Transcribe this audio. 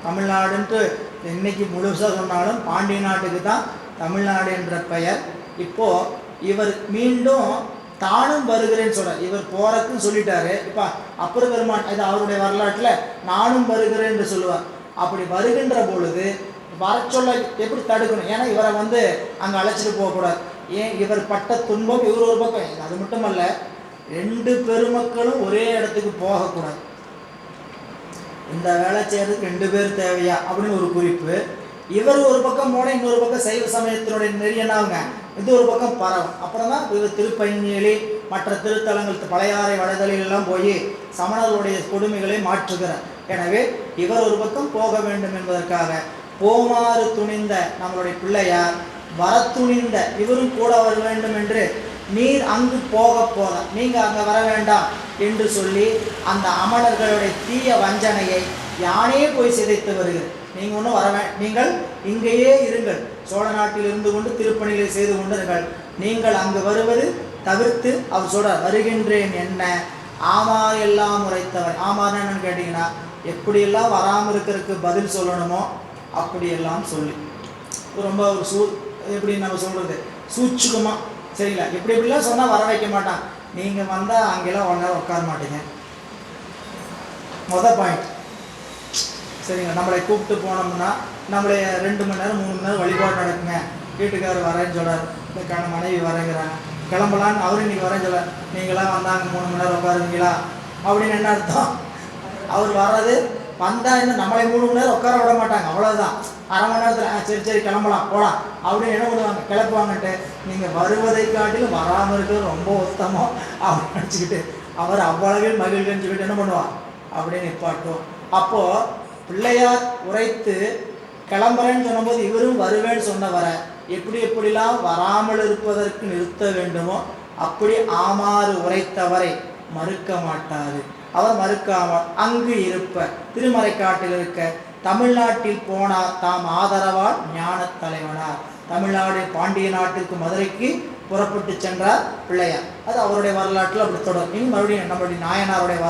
தமிழ்நாடுன்ட்டு இன்னைக்கு முழுசாக சொன்னாலும் பாண்டிய நாட்டுக்கு தான் தமிழ்நாடு என்ற பெயர். இப்போது இவர் மீண்டும் தானும் வருகிறேன்னு சொல்கிறார். இவர் போறக்குன்னு சொல்லிட்டாரு. இப்போ அப்பர் பெருமான் இது அவருடைய வரலாற்றில் நானும் வருகிறேன் என்று சொல்லுவார். அப்படி வருகின்ற பொழுது வர சொல்ல எப்படி தடுக்கணும்? ஏன்னா இவரை அங்கே அழைச்சிட்டு போகக்கூடாது. ஏன் இவர் பட்ட துன்பம் இவர் ஒரு பக்கம், அது மட்டுமல்ல 2 பெருமக்களும் ஒரே இடத்துக்கு போகக்கூடாது. இந்த வேலை செய்யறதுக்கு 2 பேர் தேவையா அப்படின்னு ஒரு குறிப்பு. இவர் ஒரு பக்கம் போன இன்னொரு பக்கம் சைவ சமயத்தினுடைய நெறியனாங்க இது ஒரு பக்கம் பரவும். அப்புறம் தான் இவர் திருப்பயணியலி மற்ற திருத்தலங்கள் பழையாறை வளைதலிலெல்லாம் போய் சமணர்களுடைய கொடுமைகளை மாற்றுகிறார். எனவே இவர் ஒரு பக்கம் போக வேண்டும் என்பதற்காக போமாறு துணிந்த நம்மளுடைய பிள்ளையார் வர துணிந்த இவரும் கூட வர வேண்டும் என்று நீர் அங்கு போத நீங்கள் அங்கே வர வேண்டாம் என்று சொல்லி அந்த அமணர்களுடைய தீய வஞ்சனையை யானே போய் சிதைத்து வருகிறது. நீங்கள் ஒன்றும் நீங்கள் இங்கேயே இருங்கள், சோழ நாட்டில் இருந்து கொண்டு திருப்பணிகளை செய்து கொண்டிருங்கள், நீங்கள் அங்கு வருவது தவிர்த்து அவர் சொல்ற வருகின்றேன் என்ன ஆமார் எல்லாம் உரைத்தவர். ஆமார் என்னன்னு கேட்டிங்கன்னா எப்படியெல்லாம் வராமல் இருக்கிறதுக்கு பதில் சொல்லணுமோ அப்படியெல்லாம் சொல்லி ரொம்ப ஒரு எப்படி நம்ம சொல்கிறது சூட்சுகமாக சரிங்களா, எப்படிலாம் சொன்னால் வர வைக்க மாட்டான். நீங்கள் வந்தால் அங்கெல்லாம் 1 நேரம் உட்கார மாட்டீங்க. பாயிண்ட் சரிங்களா. நம்மளை கூப்பிட்டு போனோம்னா நம்மளை 2 மணி நேரம் 3 மணி நேரம் வழிபாடு நடக்குங்க. வீட்டுக்காரர் வரேன்னு சொல்கிறார், இந்த மனைவி வரேங்கிறாங்க, கிளம்பலான்னு அவரு இன்றைக்கி வரேன்னு சொல்ல, நீங்களாம் வந்தாங்க 3 மணி நேரம் உட்காருவீங்களா அப்படின்னு என்ன அர்த்தம்? அவர் வர்றது வந்தால் இன்னும் நம்மளை 3 மணி நேரம் உட்கார விட மாட்டாங்க. அவ்வளோதான், அரை மணி நேரத்தில் சரி சரி கிளம்பலாம் போகலாம் அப்படின்னு என்ன பண்ணுவாங்க, கிளப்புவாங்கன்ட்டு. நீங்கள் வருவதை காட்டிலும் வராமல் இருக்கிறது ரொம்ப உத்தமம் அப்படின்னு நினச்சிக்கிட்டு அவர் அவ்வளவில் மகிழ்ச்சின்னு சொல்லிட்டு என்ன பண்ணுவார் அப்படின்னு நிப்பாட்டுவோம். அப்போது பிள்ளையார் உரைத்து கிளம்புறேன்னு சொன்னபோது இவரும் வருவேன்னு சொன்னவரை எப்படிலாம் வராமல் இருப்பதற்கு நிறுத்த வேண்டுமோ அப்படி ஆமாறு உரைத்தவரை மறுக்க மாட்டார். அவர் மறுக்காமல் அங்கு இருப்ப திருமறைக்காட்டில் இருக்க தமிழ்நாட்டில் போனார் தாம் ஆதரவால் ஞான தலைவனார். தமிழ்நாடு பாண்டிய நாட்டுக்கு மதுரைக்கு புறப்பட்டு சென்றார் பிள்ளையார். அது அவருடைய வரலாற்றில் அப்படி தொடரும். மறுபடியும் நம்மளுடைய நாயனாருடைய வரலாறு